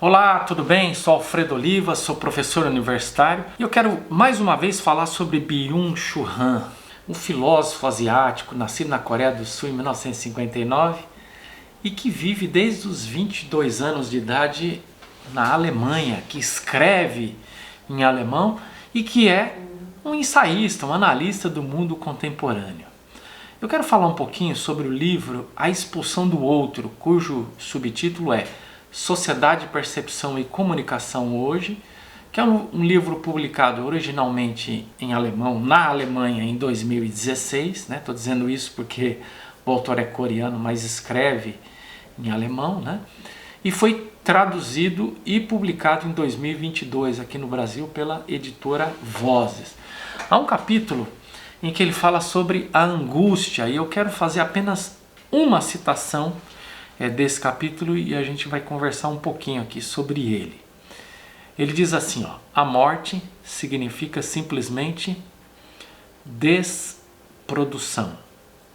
Olá, tudo bem? Sou Alfredo Oliva, sou professor universitário e eu quero mais uma vez falar sobre Byung-Chul Han, um filósofo asiático nascido na Coreia do Sul em 1959 e que vive desde os 22 anos de idade na Alemanha, que escreve em alemão e que é um ensaísta, um analista do mundo contemporâneo. Eu quero falar um pouquinho sobre o livro A Expulsão do Outro, cujo subtítulo é Sociedade, Percepção e Comunicação Hoje, que é um livro publicado originalmente em alemão na Alemanha em 2016. Estou dizendo isso porque o autor é coreano, mas escreve em alemão, e foi traduzido e publicado em 2022 aqui no Brasil pela editora Vozes. Há um capítulo em que ele fala sobre a angústia e eu quero fazer apenas uma citação desse capítulo e a gente vai conversar um pouquinho aqui sobre ele. Ele diz assim, a morte significa simplesmente desprodução,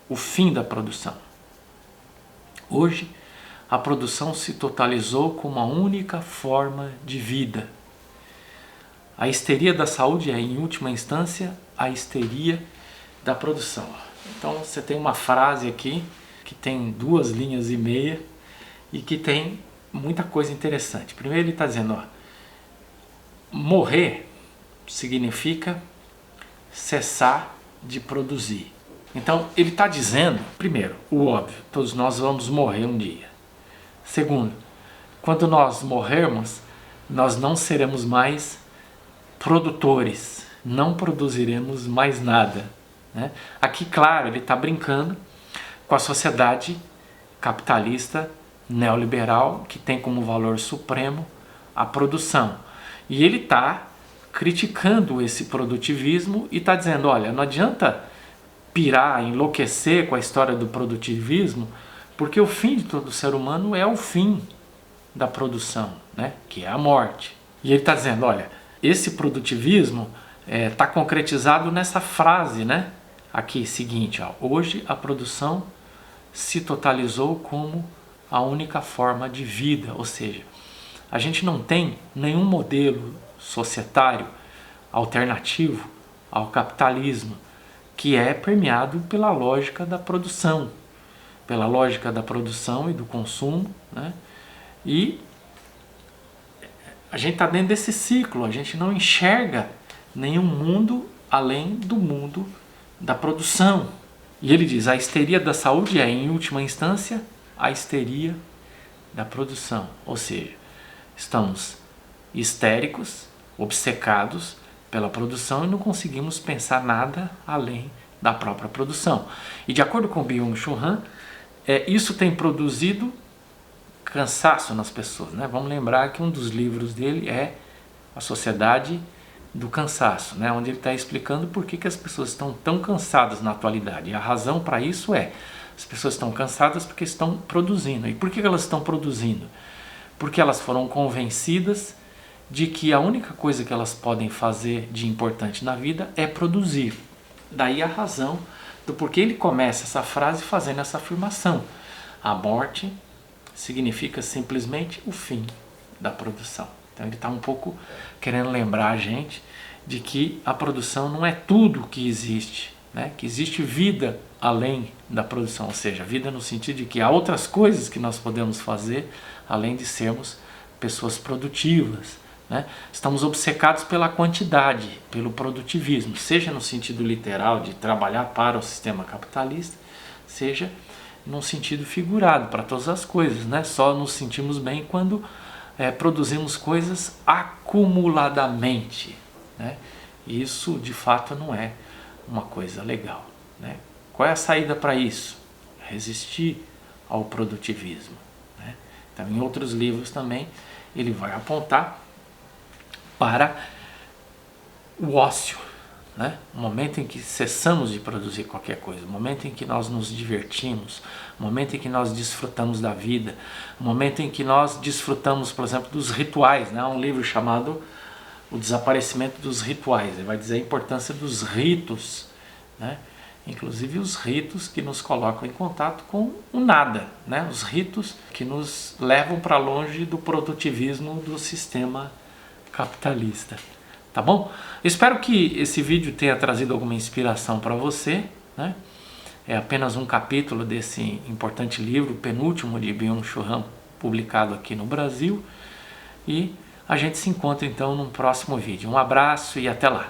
o fim da produção. Hoje, a produção se totalizou com uma única forma de vida. A histeria da saúde é, em última instância, a histeria da produção. Então, você tem uma frase aqui que tem 2 linhas e meia e que tem muita coisa interessante. Primeiro ele está dizendo, morrer significa cessar de produzir. Então ele está dizendo, primeiro, o óbvio, todos nós vamos morrer um dia. Segundo, quando nós morrermos, nós não seremos mais produtores, não produziremos mais nada. Aqui, claro, ele está brincando com a sociedade capitalista neoliberal que tem como valor supremo a produção. E ele está criticando esse produtivismo e está dizendo, olha, não adianta pirar, enlouquecer com a história do produtivismo, porque o fim de todo ser humano é o fim da produção, que é a morte. E ele está dizendo, olha, esse produtivismo está concretizado nessa frase, aqui, seguinte, hoje a produção se totalizou como a única forma de vida, ou seja, a gente não tem nenhum modelo societário alternativo ao capitalismo que é permeado pela lógica da produção, e do consumo, e a gente está dentro desse ciclo, a gente não enxerga nenhum mundo além do mundo da produção. E ele diz, a histeria da saúde é, em última instância, a histeria da produção. Ou seja, estamos histéricos, obcecados pela produção e não conseguimos pensar nada além da própria produção. E de acordo com Byung-Chul Han, isso tem produzido cansaço nas pessoas. Vamos lembrar que um dos livros dele é A Sociedade do Cansaço, onde ele está explicando por que as pessoas estão tão cansadas na atualidade. E a razão para isso as pessoas estão cansadas porque estão produzindo. E por que elas estão produzindo? Porque elas foram convencidas de que a única coisa que elas podem fazer de importante na vida é produzir. Daí a razão do porquê ele começa essa frase fazendo essa afirmação. A morte significa simplesmente o fim da produção. Então ele está um pouco querendo lembrar a gente de que a produção não é tudo que existe, que existe vida além da produção, ou seja, vida no sentido de que há outras coisas que nós podemos fazer além de sermos pessoas produtivas. Estamos obcecados pela quantidade, pelo produtivismo, seja no sentido literal de trabalhar para o sistema capitalista, seja num sentido figurado para todas as coisas. Só nos sentimos bem quando produzimos coisas acumuladamente. Isso de fato não é uma coisa legal. Qual é a saída para isso? Resistir ao produtivismo. Então, em outros livros também ele vai apontar para o ócio, o momento em que cessamos de produzir qualquer coisa, o momento em que nós nos divertimos, o momento em que nós desfrutamos da vida, o momento em que nós desfrutamos, por exemplo, dos rituais. Há um livro chamado O Desaparecimento dos Rituais, ele vai dizer a importância dos ritos, inclusive os ritos que nos colocam em contato com o nada, né? Os ritos que nos levam para longe do produtivismo do sistema capitalista. Tá bom? Espero que esse vídeo tenha trazido alguma inspiração para você, né? É apenas um capítulo desse importante livro, penúltimo de Byung-Chul Han, publicado aqui no Brasil. E a gente se encontra então num próximo vídeo. Um abraço e até lá!